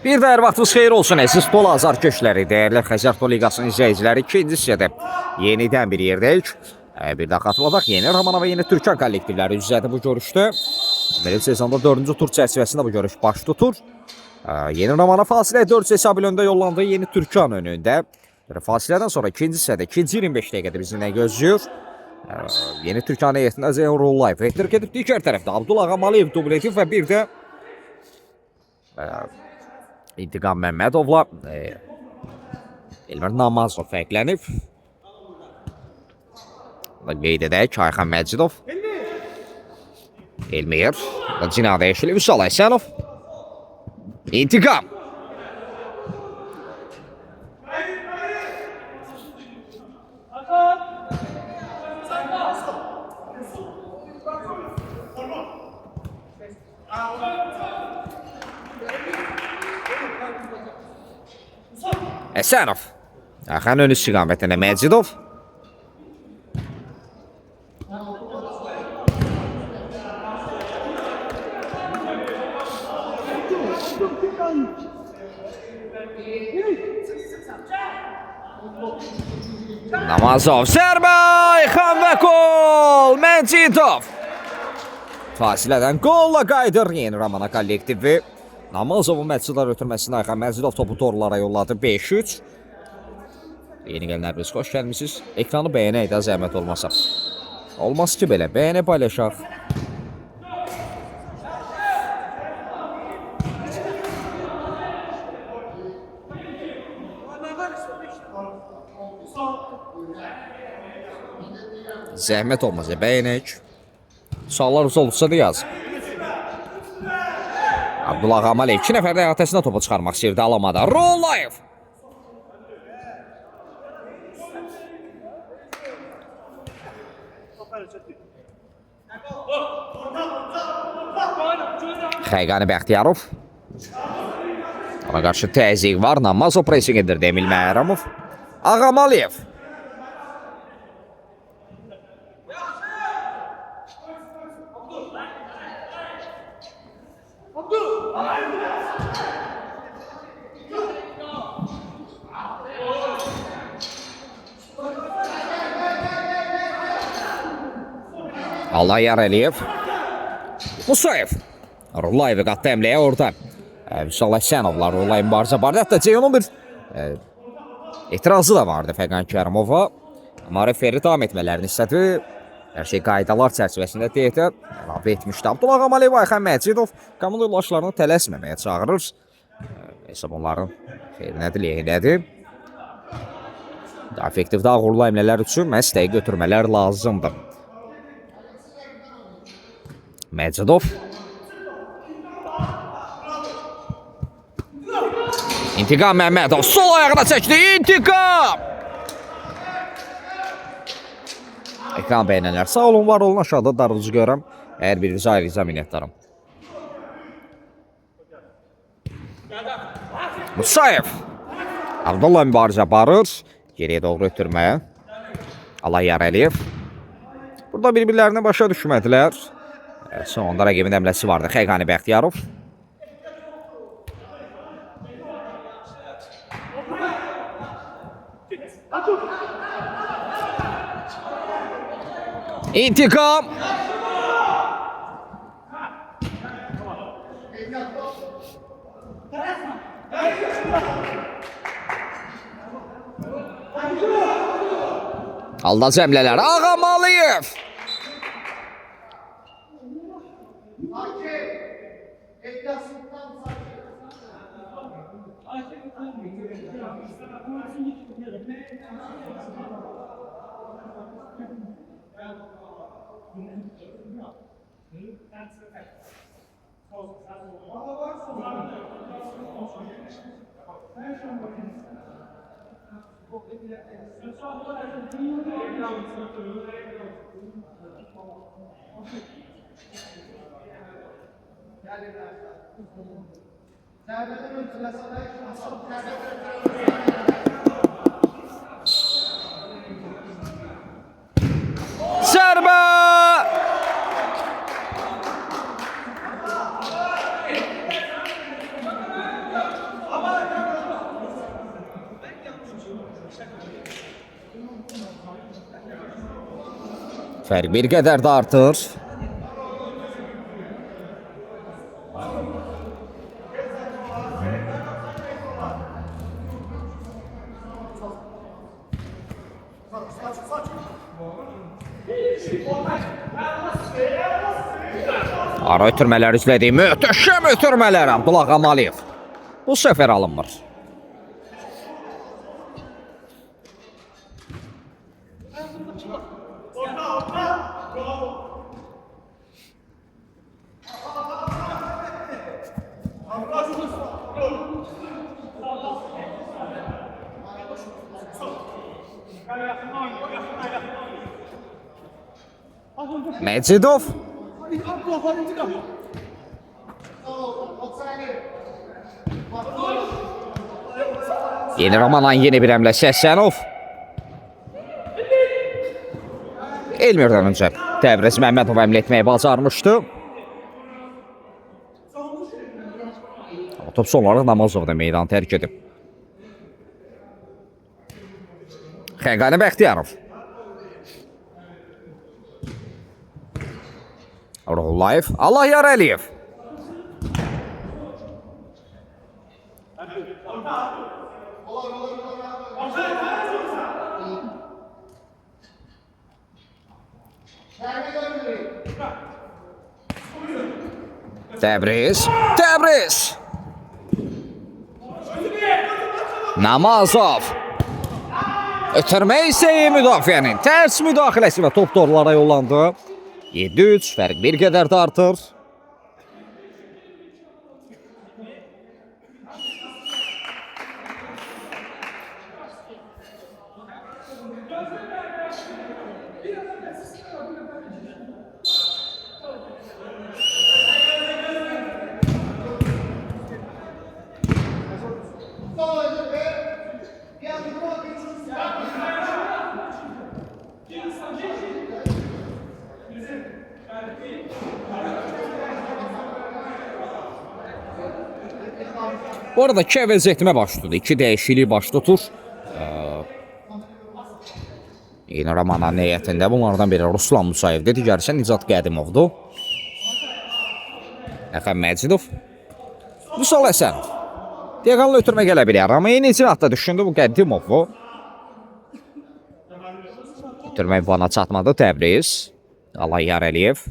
Bir də hər vaxtınız xeyir olsun əziz Tol azarkeşləri, dəyərli Xəzər Tol Liqasının izləyiciləri. İkinci hissədə yenidən bir yerdəyik. Bir də xatırladaq, yeni Romana və yeni Türkan kollektivləri üzrədə bu görüşdə. Belə sezonda 4-cü tur çərçivəsində bu görüş baş tutur. Yeni Romana fasilə 4 hesab ilə öndə yollandığı yeni Türkan önündə. Fasilədən sonra ikinci hissədə, ikinci 25 dəqiqədə bizi nə gözləyir? Yeni Türkan heyətində Zeyn Rullayev rehtirlik edib. Digər tərəfdə Abdullah Ağamaliyev dubl edib və bir də İntiqam Məmmədovla Elmir Namazov fərqlənib. Qeyd edək, Ayxan Məcidov, Elmir, Cinadə Yeşili, Vüsal Aysanov, İntiqam. Əsanov, Ayxan ön istiqamətində Məcidov. Namazov, zərbə, Ayxan və gol, Məcidov. Fasilədən qolla qayıdır yeni Romana kollektivi. Namazovun Məcidovlar ötürməsində Ayxan Məcidov topu torlara yolladı 5-3. Yeni gələnlər biz xoş gəlmişsiniz. Ekranı bəyənək də zəhmət olmasa. Olmaz ki belə, bəyənə paylaşaq. Zəhmət olmasa bəyənək. Suallarınız olursa da yazın. Abdullah Ağamaliyev 2 nəfər də əhatəsində topu çıxarmaq istəyirdi, alamadı. Rullayev. Xəqani Bəxtiyarov. Ona qarşı təzyiq var. Namazov presing edirdi Emil Məhərrəmov. Ağamaliyev. Alayar Əliyev. Musayev. Rullayevi qatdı əmləyə orada. Vüsal Aysanovlar Rullayevin barca bardı. Hətta Ceyhunun bir etirazı da vardı Fəqan Kərimova. Amma referi davam etmələrini istədi. Hər şey qaydalar çərçivəsində deyətə əlavə etmişdi. Abdullah Ağamaliyev, Ayxan Məcidov komanda yoldaşlarını tələsməməyə çağırır. Hesab onların xeyrinə diləyəklədi. Effektiv daha uğurlu əmlələr üçün məhz dəqiq götürmələr lazımdır. Məcidov. İntiqam Məmmədov sol ayağına çəkdi. İntiqam. Ekran bəyənənlər sağ olun, var olun, aşağıda darıcı görəm. Hər birinizi ayrıca minnətdarım. Musayev. Abdullah mübarizə aparır. Geriyə doğru ötürməyə. Alayar Əliyev. Burada bir-birlərini başa düşmədilər. Sonunda rəqibin əmləsi vardı. Xəqani Bəxtiyarov. İntiqam. Aldaz əmlələr. Ağamaliyev. Fərq bir qədər də artır. Ara ötürmələr izlədik. Möhtəşəm ötürmələr Abdullah Qamaliyev. Bu səfər alınmır. Məcidov. Yeni Romandan yeni bir əmlə Səsənov. Elmirdən öncə Təbriz Məmmədov əmlə etməyi bacarmışdı. Top son olaraq Namazov da meydan tərk edib. Xəqani Bəxtiyarov. Ruhullayev, Allahyar Əliyev. Təbriz, Təbriz. Namazov. Ötürmək istəyi müdafiənin tərs müdaxiləsi və top doğrulara yollandı. 7-3, fərq bir qədər də artır. Bu arada 2 əvəz etmə baş tutur. 2 dəyişiklik baş tutur. Yeni Romanın heyətində bunlardan biri Ruslan Musayevdir. Digəri isə Nicat Qədimovdur. Əxəm Məcidov. Vüsal Həsənov. Diaqanlı ötürmə gələ bilər. Amma yeni icraatda düşündü bu Qədimovu. Ötürmək bana çatmadı Təbriz. Allahyar Əliyev.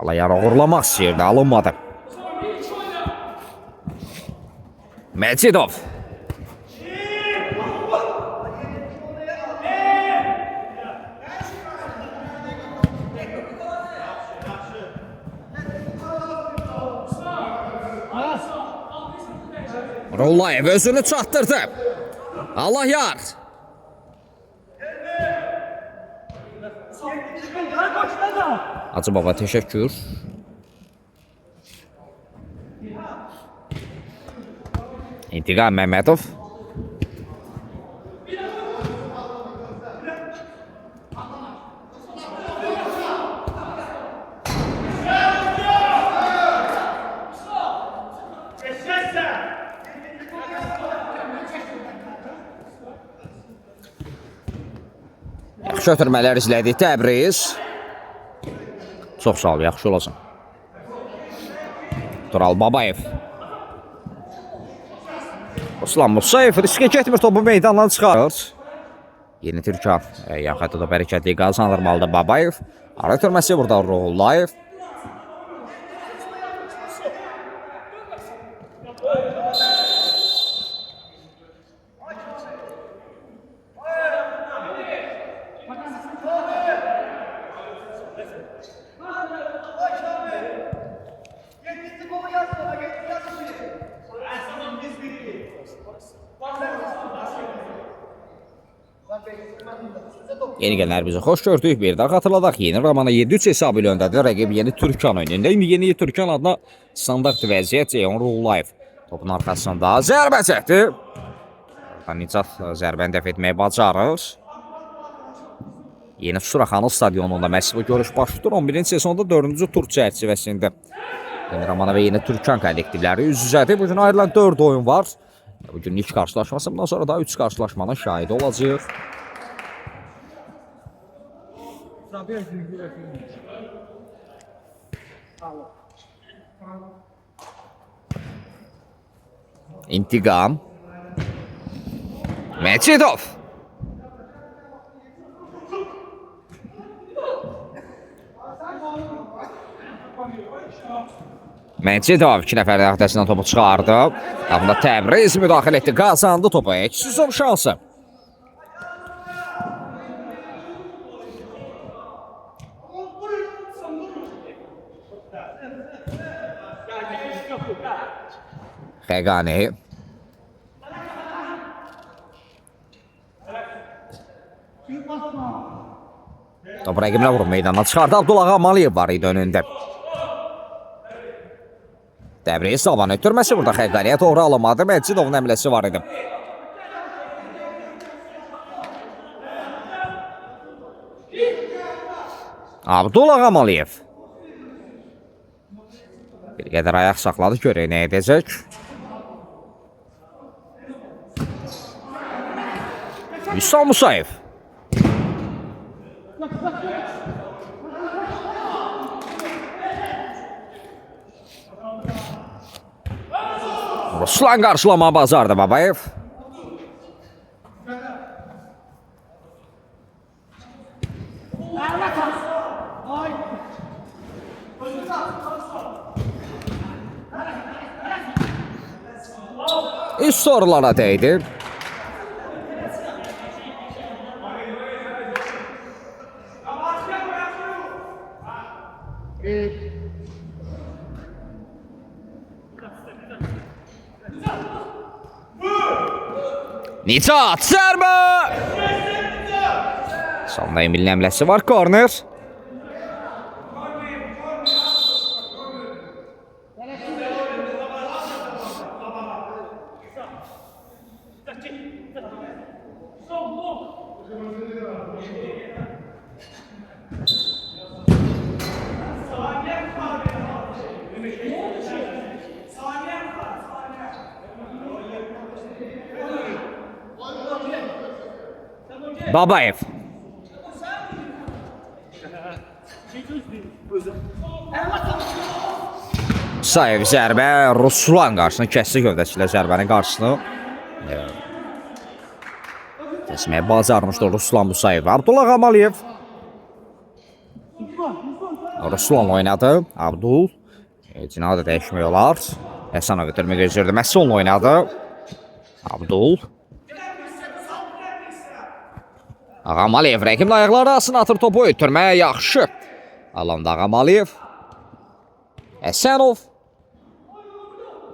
Allahyar uğurlamaq istəyirdi, alınmadı. Məcidov. Rullayev özünü çatdırdı. Allahyar. Hacı Baba təşəkkür. İntiqam Məmmədov. Yaxşı ötürmələr izlədik Təbriz. Çox sağ ol, yaxşı olasın. Tural Babayev. Ruslan Musayev riskə getmir, topu meydandan çıxarır. Yeni Türkan yaxədə da bərəkətli qazandırmalıdır Babayev. Ara ötürməsi burada Ruhullayev. Yeni gələnlər bizi xoş gördük. Bir daha xatırladaq. Yeni Romana 7-3 hesabı ilə öndədir. Rəqib Yeni Türkan oyununda. İndi Yeni Türkan adına standart vəziyyət Ceyhun Ruhullayev. Topun arxasında zərbə çəkdi. Nicat zərbəni dəf etməyi bacarır. Yeni Suraxanı stadionunda məhsul görüş baş tutur. 11-ci sezonda 4-cü tur çərçivəsində Yeni Romanov və yeni Türkan kollektivləri üz-üzədir. Bugün ayrılan 4 oyun var. Bugün ilk karşılaşması, bundan sonra da 3 karşılaşmanın şahidi olacaq. İntiqam. Mecidov. Mecidov 2 nəfərin öhdəsindən topu çıxardı. Bunda Təbriz müdaxilə etdi, qazandı topu. Eksizov şansı. Xəqani. Topu rəqibinə vurub meydandan çıxardı. Abdullah Maliyev var idi önündə. Təbriz tavan ötürməsi burada Xəqaniyə doğru alınmadı. Məcidovun əmləsi var idi. Abdullah Maliyev. Bir qədər ayaq saxladı, görək nə edəcək. Hüsam Musayev. Ruslan qarşılama bacardı Babayev. İş sorulara dəydi. Nicat zərbə! Sonda Emil'in əmləsi var, korner. Babayev. Musayev zərbə, Ruslan qarşısını kəsdi gövdəsilə zərbənin qarşısını. Kəsməyə bacarmışdı Ruslan Musayev. Abdullah Maliyev. Ruslan oynadı. Abdul. Cinayı da dəyişmək olar. Həsənov ötürmə gözlürdü. Məsson oynadı. Abdul. Ağamaliyev rəqiblə ayaqları arasına atır topu, ötürməyə yaxşı. Alanda Ağamaliyev. Həsənov.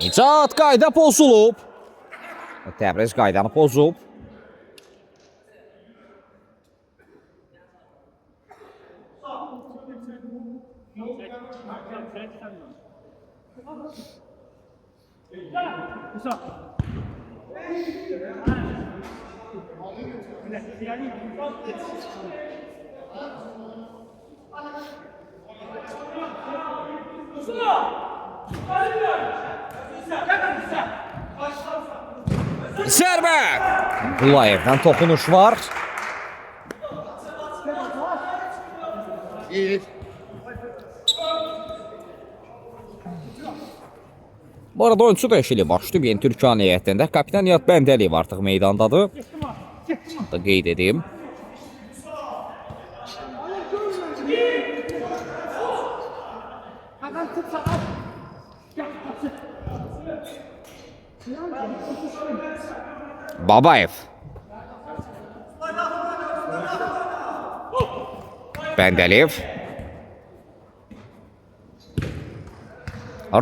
Nicat qayda pozulub. Təbriz qaydanı pozub. Zərbə! Bulayevdən toxunuş var. Bu arada oyuncu dəyişikliyi başlayıb yeni Türkan heyətində. Kapitan Nihat Bəndəliyev artıq meydandadır. Da qeyd edeyim. Babayev. Bəndəliyev.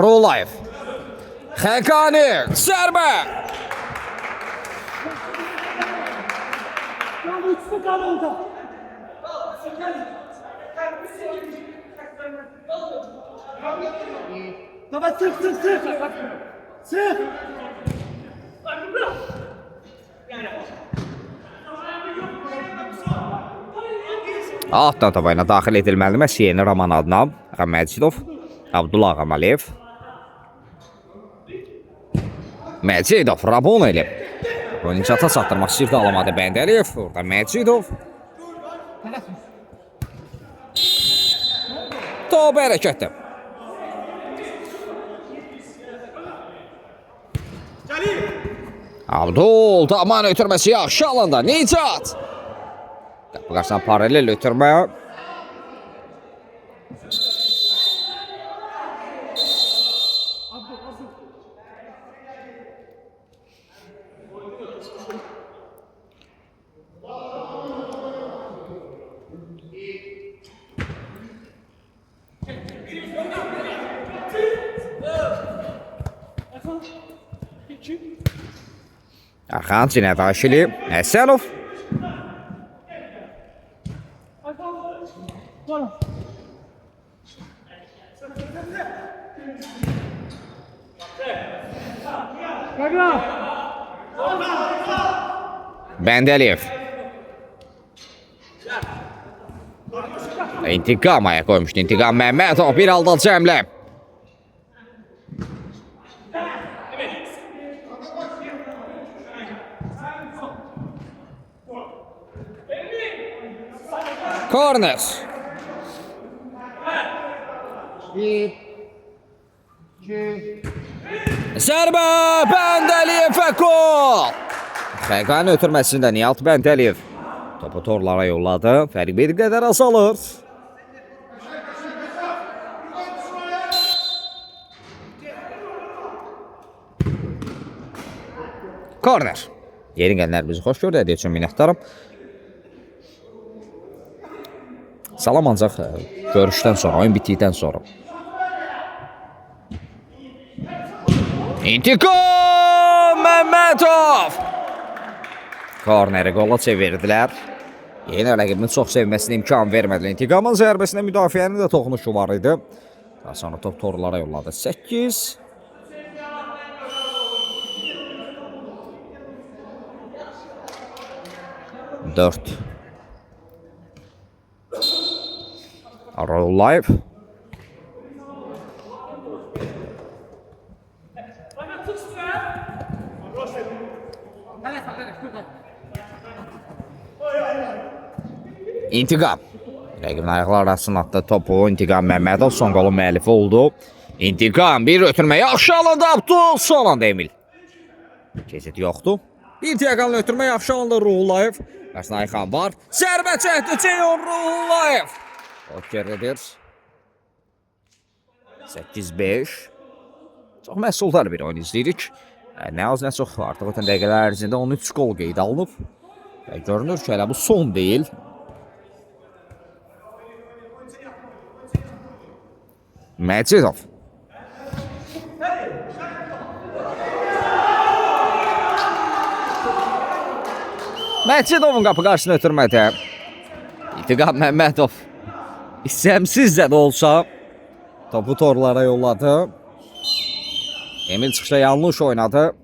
Rulayev. Xəqani. Zərbə. Baba çık. Çık. Altdan tabayına daxil edilməli Məsiyeni Roman adına Məcidov, Abdullah Maliyev. Məcidov Raboneli. Oyunu çata çatdırmaq istəyirdi, alamadı Bəndəliyev. Orada Məcidov. Top hərəkətdir. Abdul Taman ötürməsi yaxşı alanda. Nicat. Qapı qarşısına paralel ötürmə. Arxan Cinədaşili, Əsəlov. Bəndəliyev. İntiqam aya qoymuşdu. İntiqam Məmmədov bir halda cəmlə. Korner. Zərbə Bəndəliyev və gol. Xəqanın ötürməsində Nihat Bəndəliyev topu torlara yolladı. Fərq bir qədər azalır. Korner. Yeni gələnlər bizi xoş gördü. Ədiyə üçün minnətdarım. Salam ancaq görüşdən sonra, oyun bitdikdən sonra. İntiqam Məmmədov. Korneri qola çevirdilər. Yeni rəqibinin çox sevməsinə imkan vermədilər. İntiqamın zərbəsində müdafiənin də toxunuşu var idi. Daha sonra top torlara yolladı. 8. Dört. Rollayev. İntiqam. Rəqibin ayaqlar arasında atdı topu. İntiqam Məmmədov son qolun müəllifi oldu. İntiqam bir ötürmə yaxşı alındı Abdul. Son anda Emil. Keçid yoxdur. Bir diaqonal ötürmə yaxşı alındı Ruhullayev. Qarşısında Ayxan var. Zərbə çəkdi Ceyhun Ruhullayev. O geridir. 8-5. Çox məhsuldar bir oyun izləyirik. Nə az nə çox artıq ötən dəqiqələr ərzində 13 gol qeyd alınıb. Görünür ki, hələ bu son deyil. Məcidov. Məcidovun qapı qarşısına ötürmədi. İntiqam Məmmədov İstəmsizcə də olsa topu torlara yolladı. Emil çıxışda yanlış oynadı.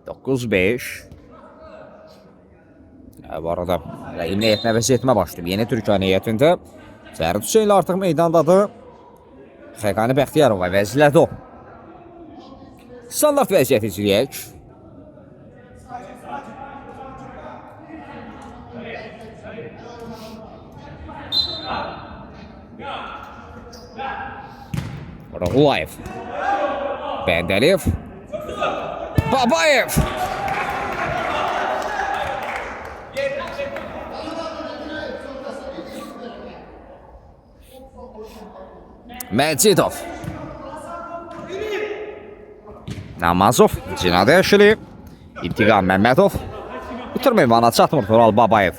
9-5. Bu arada rəqibin heyətinə vəziyyətimə başlayıb. Yeni Türkiyə heyətində Fərid Hüseynli artıq meydandadır. Xəqani Bəxtiyarova vəzlədi o. Standart vəziyyət izləyək. Ruhullayev. Bəndəliyev. Babayev. Məcidov. Namazov. Cinadəşili. İntiqam Məmmədov. Bitirmə ünvana çatmır Tural Babayev.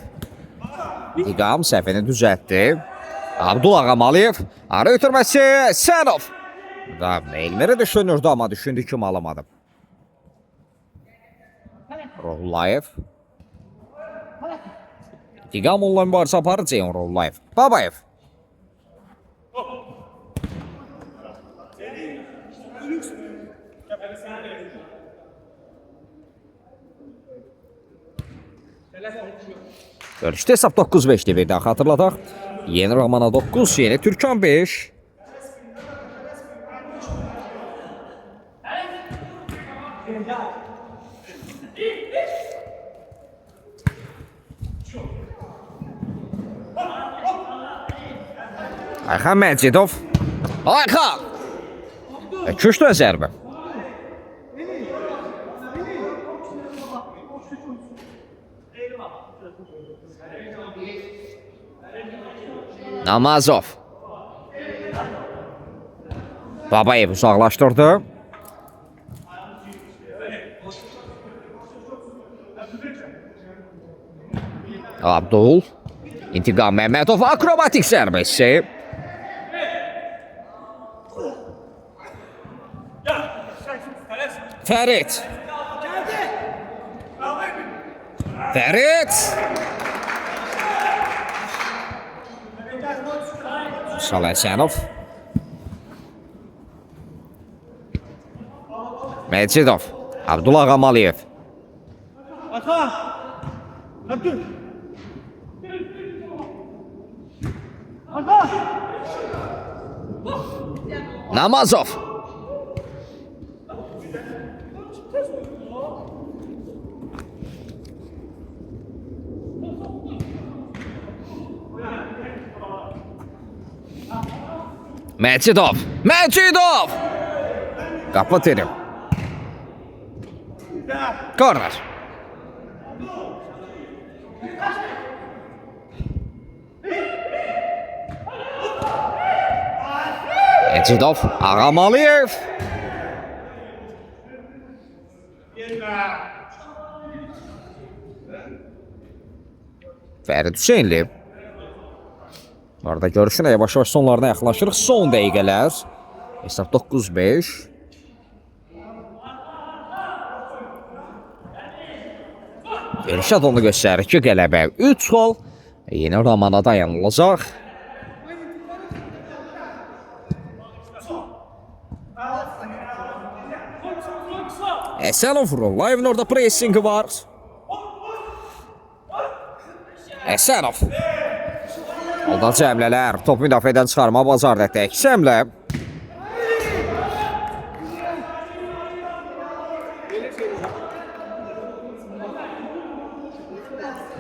İntiqam səhvini düzəltdi. Abdul Ağamalıyev. Ara ötürməsi Sənov. Da Elmiri düşünürdü ama düşündü ki alamadım. Ruhullayev. İntiqam onunla mübarizə aparır Ceyhun Ruhullayev. Babayev. Görüşdə hesab 9-5'di bir daha hatırladaq. Yeni Ramana 9, yeni Türkan 5. Ayxan Məcidov. Ayxan! Köşdün zərbə. Namazov. Babayev uzaqlaşdırdı. Abdul. İntiqam Məhmədov akrobatik zərbəsi. Fərid. Fərid. Salasyanov. Məcidov. Abdullah Qamaliyev. Ata! Abdul! Ata! Namazov. Məcidov. Məcidov. Qapı terim. Korner. Məcidov. Ağamaliyev. Fərid Hüseynli. Orada görüşün yavaş-yavaş sonlarına yaxınlaşırıq. Son dəqiqələr. Hesab 9-5. Elşad onu göstərir ki, qələbə 3 gol yeni Ramana dayanılacaq. Əsənov Rulayevin orada pressingi var. Əsənov. Aldan cəmlələr. Top müdafiədən çıxarma bacardı. Təksəmlə.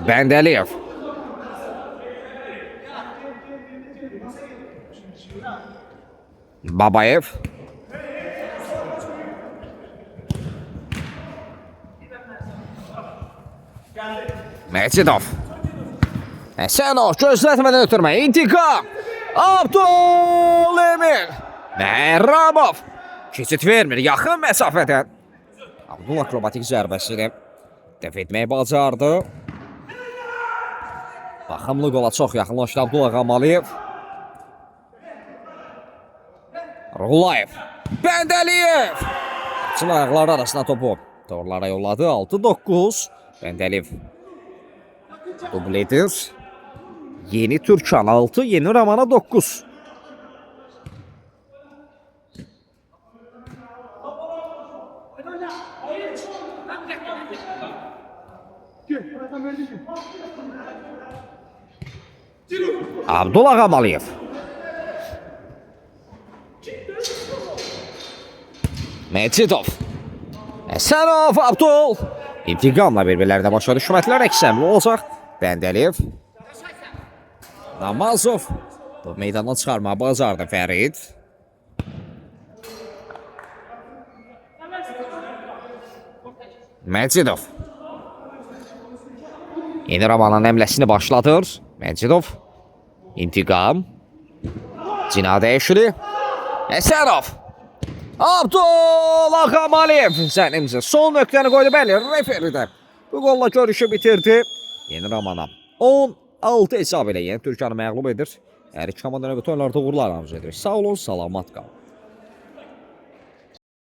Bəndəliyev. Babayev. Məcidov. Əsənov gözlətmədən ötürmə. İntiqam. Abdul Emil. Məhərramov. Keçid vermir yaxın məsafədən. Abdul akrobatik zərbəsini dəf etməyi bacardı. Baxımlı qola çox yaxınlaşdı Abdullah Qamaliyev. Rulayev. Bəndəliyev. Çın ayaqları arasına topu torlara yolladı. 6-9. Bəndəliyev. Dubledir. Yeni Türkan 6, yeni Ramana 9. Abdullah Qamaliyev. Məcidov. Əsənov, Abdul. İntiqamla bir-birlərində başa düşmətlər əksəmli olacaq. Bəndəliyev. Namazov. Bu meydandan çıxarmağı bacardı Fərid. Məcidov. Yeni Ramanın əmləsini başladır. Məcidov. İntiqam. Cinad Əşli. Əsərov. Abdullah Qamaliyev. Zənimizə son nöqtəni qoydu. Bəli, referidə. Bu qolla görüşü bitirdi. Yeni Ramana 16 hesab ilə yeni Türkanı məğlub edir. Hər iki komanda növbəti oyunlarda uğurlar arzu edir. Sağ olun, salamat qalın.